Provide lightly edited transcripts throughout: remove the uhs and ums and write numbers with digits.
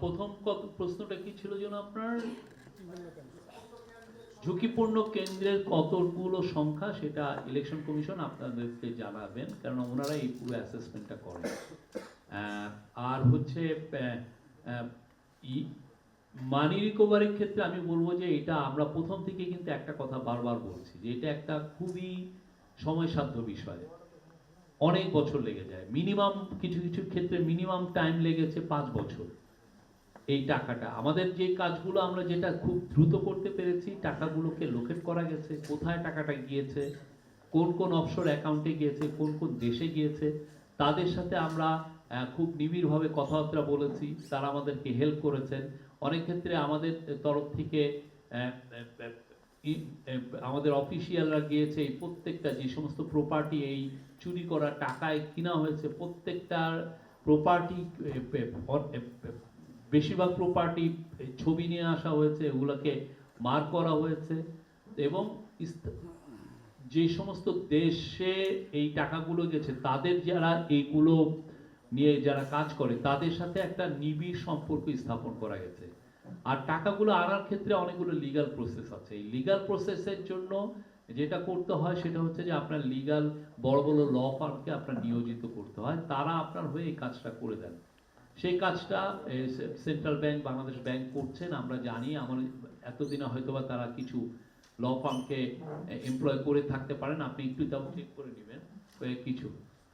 প্রথম প্রশ্নটা কি ছিল যেন আপনার? ঝুঁকিপূর্ণ কেন্দ্রের কতগুলো সংখ্যা সেটা ইলেকশন কমিশন আপনাদেরকে জানাবেন, কারণ ওনারা এই পুরো অ্যাসেসমেন্টটা করেন। আর হচ্ছে মানি রিকভারির ক্ষেত্রে আমি বলবো যে এটা আমরা প্রথম থেকে কিন্তু একটা কথা বারবার বলছি যে এটা একটা খুবই সময়সাধ্য বিষয়, অনেক বছর লেগে যায়, মিনিমাম কিছু কিছু ক্ষেত্রে মিনিমাম টাইম লেগেছে 5 বছর। এই টাকাটা আমাদের যে কাজগুলো আমরা যেটা খুব দ্রুত করতে পেরেছি, টাকাগুলোকে লোকেট করা গেছে, কোথায় টাকাটা গিয়েছে, কোন কোন অফশোর অ্যাকাউন্টে গিয়েছে, কোন কোন দেশে গিয়েছে, তাদের সাথে আমরা খুব নিবিড়ভাবে কথাবার্তা বলেছি, তারা আমাদেরকে হেল্প করেছেন। অনেক ক্ষেত্রে আমাদের তরফ থেকে আমাদের অফিসিয়ালরা গিয়েছে এই প্রত্যেকটা যে সমস্ত প্রপার্টি এই চুরি করা টাকায় কিনা হয়েছে প্রত্যেকটার প্রপার্টি, বেশিরভাগ প্রপার্টি ছবি নিয়ে আসা হয়েছে, এগুলোকে মার্ক করা হয়েছে, এবং যে সমস্ত দেশে এই টাকাগুলো গেছে তাদের যারা এইগুলো নিয়ে যারা কাজ করে তাদের সাথে একটা নিবিড় সম্পর্ক স্থাপন করা গেছে। আর টাকাগুলো আনার ক্ষেত্রে অনেকগুলো লিগ্যাল প্রসেস আছে। এই লিগ্যাল প্রসেসের জন্য যেটা করতে হয় সেটা হচ্ছে যে আপনার লিগ্যাল বড় বড় ল ফার্মকে আপনার নিয়োজিত করতে হয়, তারা আপনার হয়ে এই কাজটা করে দেন। সেই কাজটা সেন্ট্রাল ব্যাংক, বাংলাদেশ ব্যাংক করছেন আমরা জানি। আমার এতদিনে হয়তোবা তারা কিছু ল ফার্মকে এমপ্লয় করে থাকতে পারেন, আপনি একটু ডাবল চেক করে নেবেন কিছু।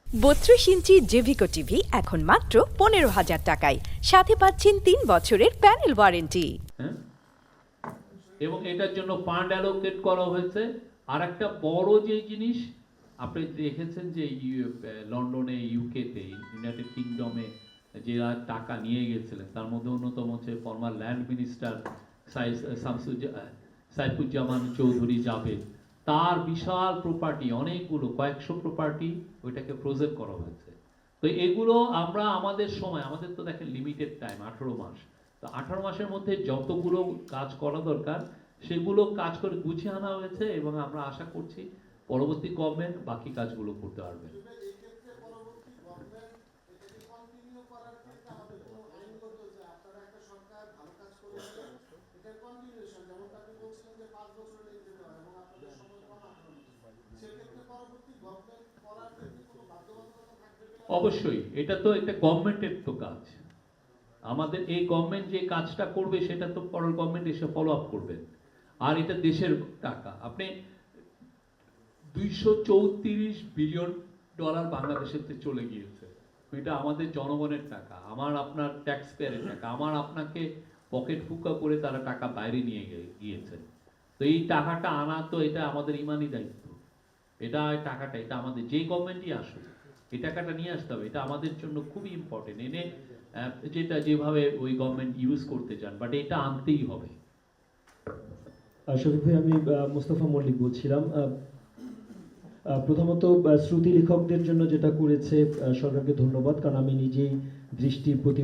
32 ইঞ্চি জেভিকো টিভি এখন মাত্র 15,000 টাকায়, সাথে পাচ্ছেন 3 বছরের প্যানেল ওয়ারেন্টি। হ্যাঁ, এবং এটার জন্য ফান্ড অ্যালোকেট করা হয়েছে। আর একটা বড় যে জিনিস আপনি দেখেছেন যে লন্ডনে, ইউকেতে, ইউনাইটেড কিংডমে যারা টাকা নিয়ে গেছিলেন তার মধ্যে অন্যতম হচ্ছে former land minister Saifuzzaman Chowdhury Javed. তার বিশাল প্রপার্টি, অনেকগুলো কয়েকশো প্রপার্টি ওইটাকে ফ্রোজেন করা হয়েছে। তো এগুলো আমরা আমাদের সময়, আমাদের তো দেখেন লিমিটেড টাইম 18 মাস, তো 18 মাসের মধ্যে যতগুলো কাজ করা দরকার সেগুলো কাজ করে গুছিয়ে আনা হয়েছে, এবং আমরা আশা করছি পরবর্তী গভর্নমেন্ট বাকি কাজগুলো করতে পারবে। অবশ্যই এটা তো একটা গভর্নমেন্টের তো কাজ, আমাদের এই গভর্নমেন্ট যে কাজটা করবে সেটা তো পরের গভর্নমেন্ট এসে ফলো আপ করবে। আর এটা দেশের টাকা, আপনি 234 বিলিয়ন ডলার বাংলাদেশের চলে গিয়েছে, এটা আমাদের জনগণের টাকা, আমার আপনার ট্যাক্স পেয়ারের টাকা, আমার আপনাকে পকেট ফুকা করে তারা টাকা বাইরে নিয়ে গিয়েছে। তো এই টাকাটা আনা তো এটা আমাদের ইমানি দায়িত্ব, এটা টাকাটা এটা আমাদের যে গভর্নমেন্টই আসুক এই টাকাটা নিয়ে আসতে হবে, এটা আমাদের জন্য খুবই ইম্পর্টেন্ট। এনে যেটা যেভাবে ওই গভর্নমেন্ট ইউজ করতে চান, বাট এটা আনতেই হবে। শফিক ভাই, আমি মোস্তফা মল্লিক বলছিলাম। প্রথমত শ্রুতি লেখকদের জন্য যেটা করেছে সরকারকে ধন্যবাদ, কারণ আমি নিজেই দৃষ্টির প্রতি